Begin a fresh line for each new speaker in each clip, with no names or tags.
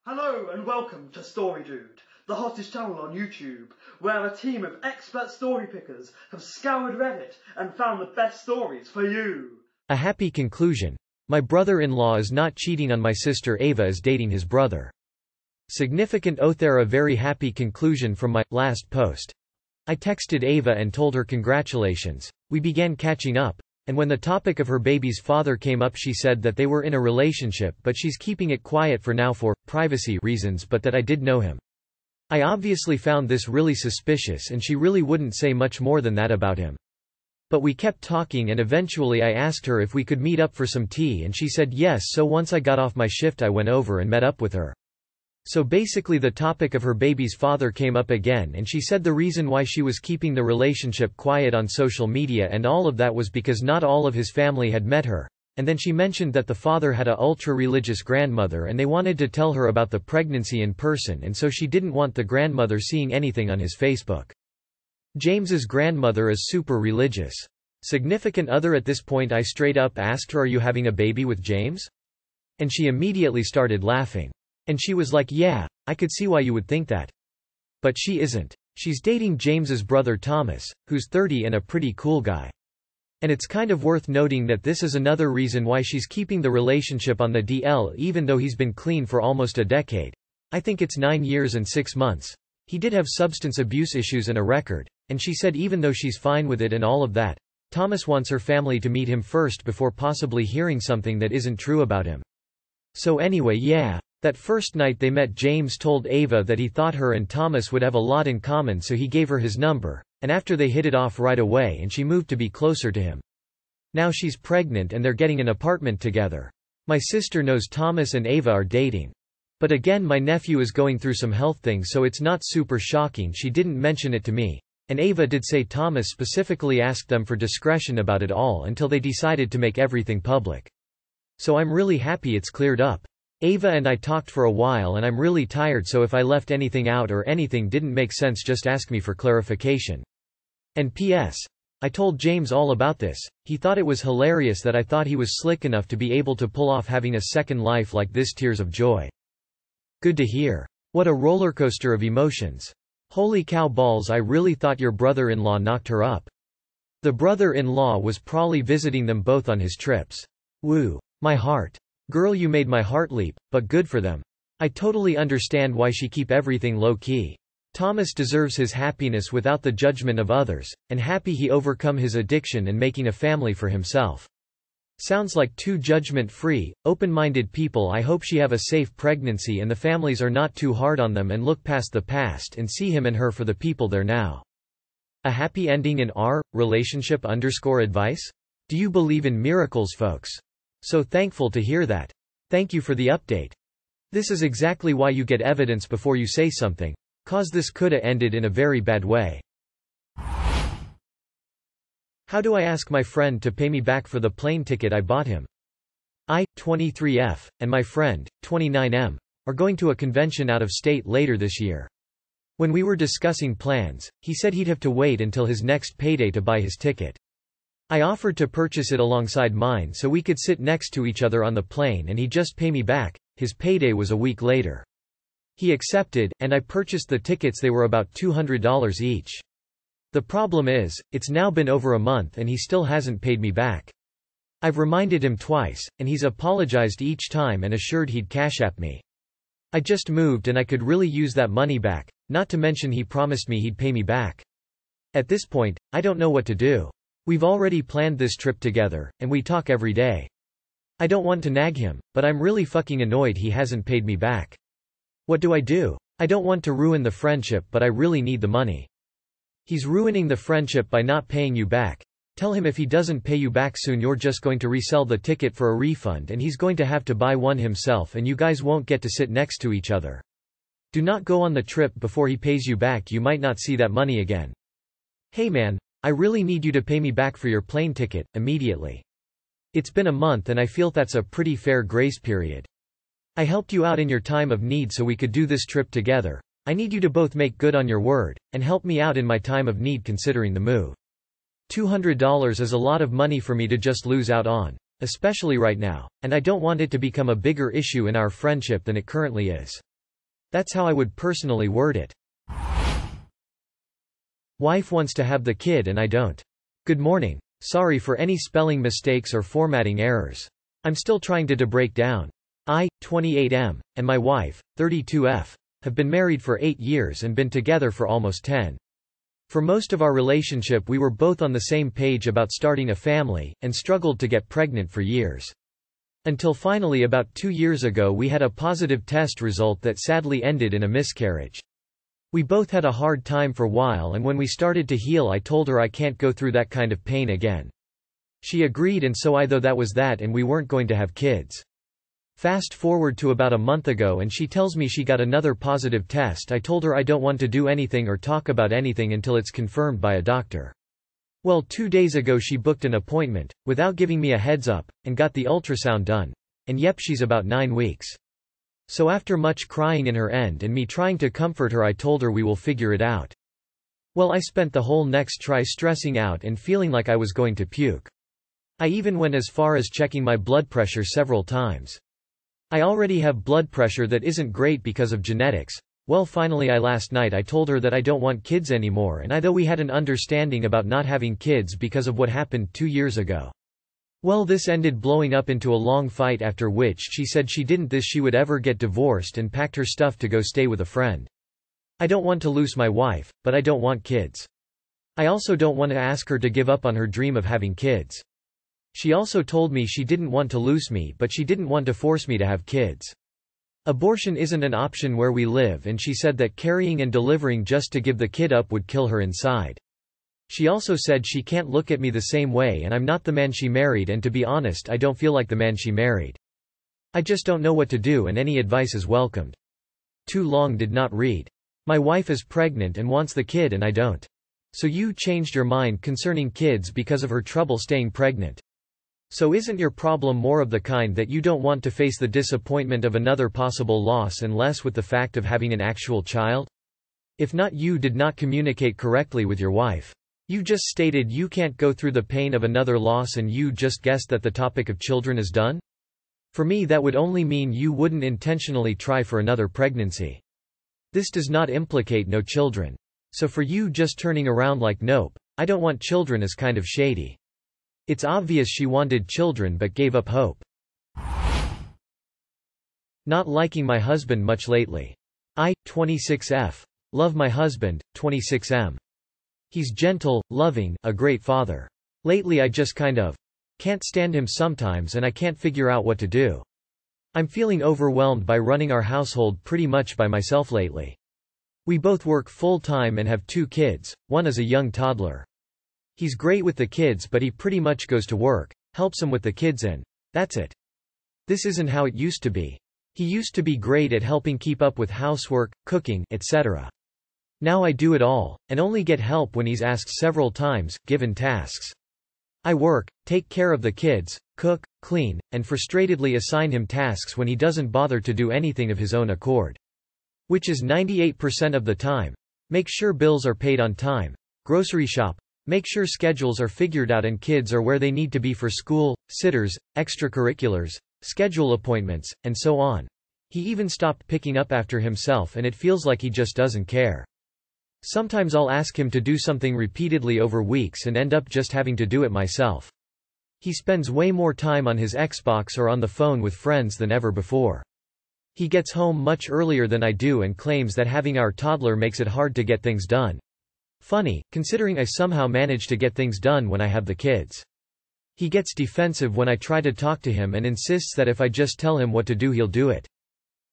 Hello and welcome to Story Dude, the hottest channel on YouTube, where a team of expert story pickers have scoured Reddit and found the best stories for you.
A happy conclusion. My brother-in-law is not cheating on my sister Ava is dating his brother. Significant There a very happy conclusion from my last post. I texted Ava and told her congratulations. We began catching up. And when the topic of her baby's father came up, she said that they were in a relationship but she's keeping it quiet for now for privacy reasons, but that I did know him. I obviously found this really suspicious and she really wouldn't say much more than that about him. But we kept talking and eventually I asked her if we could meet up for some tea and she said yes, so once I got off my shift I went over and met up with her. So basically the topic of her baby's father came up again and she said the reason why she was keeping the relationship quiet on social media and all of that was because not all of his family had met her, and then she mentioned that the father had a ultra-religious grandmother and they wanted to tell her about the pregnancy in person, and so she didn't want the grandmother seeing anything on his Facebook. James's grandmother is super religious. Significant other at this point I straight up asked her, "Are you having a baby with James?" And she immediately started laughing. And she was like, "Yeah, I could see why you would think that." But she isn't. She's dating James's brother Thomas, who's 30 and a pretty cool guy. And it's kind of worth noting that this is another reason why she's keeping the relationship on the DL even though he's been clean for almost a decade. I think it's 9 years and 6 months. He did have substance abuse issues and a record, and she said even though she's fine with it and all of that, Thomas wants her family to meet him first before possibly hearing something that isn't true about him. So anyway, yeah. That first night they met, James told Ava that he thought her and Thomas would have a lot in common, so he gave her his number, and after they hit it off right away and she moved to be closer to him. Now she's pregnant and they're getting an apartment together. My sister knows Thomas and Ava are dating. But again, my nephew is going through some health things, so it's not super shocking she didn't mention it to me, and Ava did say Thomas specifically asked them for discretion about it all until they decided to make everything public. So I'm really happy it's cleared up. Ava and I talked for a while and I'm really tired, so if I left anything out or anything didn't make sense, just ask me for clarification. And P.S. I told James all about this. He thought it was hilarious that I thought he was slick enough to be able to pull off having a second life like this. Tears of joy. Good to hear. What a rollercoaster of emotions. Holy cow balls, I really thought your brother-in-law knocked her up. The brother-in-law was probably visiting them both on his trips. Woo. My heart. Girl, you made my heart leap, but good for them. I totally understand why she keep everything low-key. Thomas deserves his happiness without the judgment of others, and happy he overcome his addiction and making a family for himself. Sounds like two judgment-free, open-minded people. I hope she have a safe pregnancy and the families are not too hard on them and look past the past and see him and her for the people they're now. A happy ending in our relationship_advice? Do you believe in miracles, folks? So thankful to hear that. Thank you for the update. This is exactly why you get evidence before you say something. Cause this coulda ended in a very bad way. How do I ask my friend to pay me back for the plane ticket I bought him? I, 23F, and my friend, 29M, are going to a convention out of state later this year. When we were discussing plans, he said he'd have to wait until his next payday to buy his ticket. I offered to purchase it alongside mine so we could sit next to each other on the plane and he'd just pay me back. His payday was a week later. He accepted, and I purchased the tickets. They were about $200 each. The problem is, it's now been over a month and he still hasn't paid me back. I've reminded him twice, and he's apologized each time and assured he'd Cash App me. I just moved and I could really use that money back, not to mention he promised me he'd pay me back. At this point, I don't know what to do. We've already planned this trip together, and we talk every day. I don't want to nag him, but I'm really fucking annoyed he hasn't paid me back. What do I do? I don't want to ruin the friendship, but I really need the money. He's ruining the friendship by not paying you back. Tell him if he doesn't pay you back soon, you're just going to resell the ticket for a refund and he's going to have to buy one himself and you guys won't get to sit next to each other. Do not go on the trip before he pays you back. You might not see that money again. Hey man. I really need you to pay me back for your plane ticket, immediately. It's been a month and I feel that's a pretty fair grace period. I helped you out in your time of need so we could do this trip together. I need you to both make good on your word, and help me out in my time of need considering the move. $200 is a lot of money for me to just lose out on, especially right now, and I don't want it to become a bigger issue in our friendship than it currently is. That's how I would personally word it. Wife wants to have the kid and I don't. Good morning. Sorry for any spelling mistakes or formatting errors. I'm still trying to break down. I, 28M, and my wife, 32F, have been married for 8 years and been together for almost 10. For most of our relationship we were both on the same page about starting a family, and struggled to get pregnant for years. Until finally about 2 years ago we had a positive test result that sadly ended in a miscarriage. We both had a hard time for a while, and when we started to heal I told her I can't go through that kind of pain again. She agreed, and so I thought that was that and we weren't going to have kids. Fast forward to about a month ago and she tells me she got another positive test. I told her I don't want to do anything or talk about anything until it's confirmed by a doctor. Well, 2 days ago she booked an appointment, without giving me a heads up, and got the ultrasound done. And yep, she's about 9 weeks. So after much crying in her end and me trying to comfort her, I told her we will figure it out. Well, I spent the whole next try stressing out and feeling like I was going to puke. I even went as far as checking my blood pressure several times. I already have blood pressure that isn't great because of genetics. Well, finally last night I told her that I don't want kids anymore, and though we had an understanding about not having kids because of what happened 2 years ago. Well, this ended blowing up into a long fight, after which she said she would ever get divorced and packed her stuff to go stay with a friend. I don't want to lose my wife, but I don't want kids. I also don't want to ask her to give up on her dream of having kids. She also told me she didn't want to lose me, but she didn't want to force me to have kids. Abortion isn't an option where we live, and she said that carrying and delivering just to give the kid up would kill her inside. She also said she can't look at me the same way, and I'm not the man she married, and to be honest I don't feel like the man she married. I just don't know what to do, and any advice is welcomed. Too long did not read. My wife is pregnant and wants the kid and I don't. So you changed your mind concerning kids because of her trouble staying pregnant. So isn't your problem more of the kind that you don't want to face the disappointment of another possible loss and less with the fact of having an actual child? If not, you did not communicate correctly with your wife. You just stated you can't go through the pain of another loss and you just guessed that the topic of children is done? For me that would only mean you wouldn't intentionally try for another pregnancy. This does not implicate no children. So for you just turning around like nope, I don't want children is kind of shady. It's obvious she wanted children but gave up hope. Not liking my husband much lately. I, 26F. Love my husband, 26M. He's gentle, loving, a great father. Lately I just kind of can't stand him sometimes and I can't figure out what to do. I'm feeling overwhelmed by running our household pretty much by myself lately. We both work full-time and have 2 kids, one is a young toddler. He's great with the kids but he pretty much goes to work, helps them with the kids and that's it. This isn't how it used to be. He used to be great at helping keep up with housework, cooking, etc. Now I do it all, and only get help when he's asked several times, given tasks. I work, take care of the kids, cook, clean, and frustratedly assign him tasks when he doesn't bother to do anything of his own accord. Which is 98% of the time. Make sure bills are paid on time. Grocery shop. Make sure schedules are figured out and kids are where they need to be for school, sitters, extracurriculars, schedule appointments, and so on. He even stopped picking up after himself and it feels like he just doesn't care. Sometimes I'll ask him to do something repeatedly over weeks and end up just having to do it myself. He spends way more time on his Xbox or on the phone with friends than ever before. He gets home much earlier than I do and claims that having our toddler makes it hard to get things done. Funny, considering I somehow manage to get things done when I have the kids. He gets defensive when I try to talk to him and insists that if I just tell him what to do he'll do it.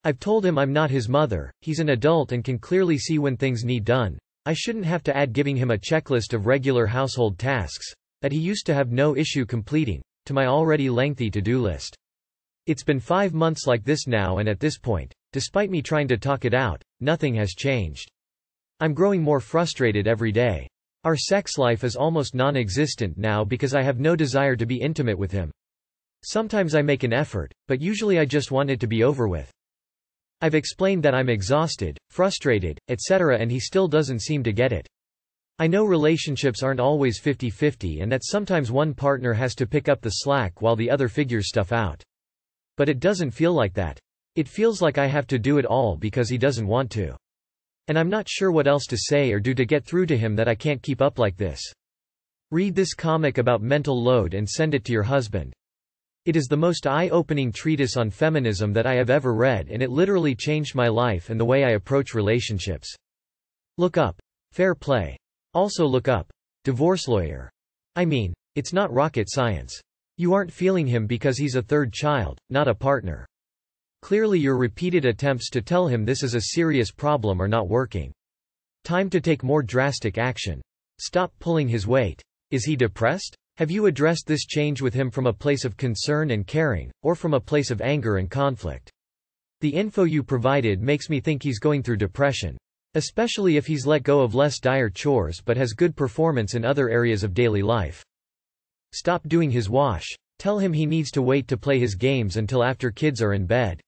I've told him I'm not his mother, he's an adult and can clearly see when things need done. I shouldn't have to add giving him a checklist of regular household tasks, that he used to have no issue completing, to my already lengthy to-do list. It's been 5 months like this now and at this point, despite me trying to talk it out, nothing has changed. I'm growing more frustrated every day. Our sex life is almost non-existent now because I have no desire to be intimate with him. Sometimes I make an effort, but usually I just want it to be over with. I've explained that I'm exhausted, frustrated, etc. and he still doesn't seem to get it. I know relationships aren't always 50-50 and that sometimes one partner has to pick up the slack while the other figures stuff out. But it doesn't feel like that. It feels like I have to do it all because he doesn't want to. And I'm not sure what else to say or do to get through to him that I can't keep up like this. Read this comic about mental load and send it to your husband. It is the most eye-opening treatise on feminism that I have ever read, and it literally changed my life and the way I approach relationships. Look up fair play. Also look up divorce lawyer. I mean, it's not rocket science. You aren't feeling him because he's a third child, not a partner. Clearly your repeated attempts to tell him this is a serious problem are not working. Time to take more drastic action. Stop pulling his weight. Is he depressed? Have you addressed this change with him from a place of concern and caring, or from a place of anger and conflict? The info you provided makes me think he's going through depression. Especially if he's let go of less dire chores but has good performance in other areas of daily life. Stop doing his wash. Tell him he needs to wait to play his games until after kids are in bed.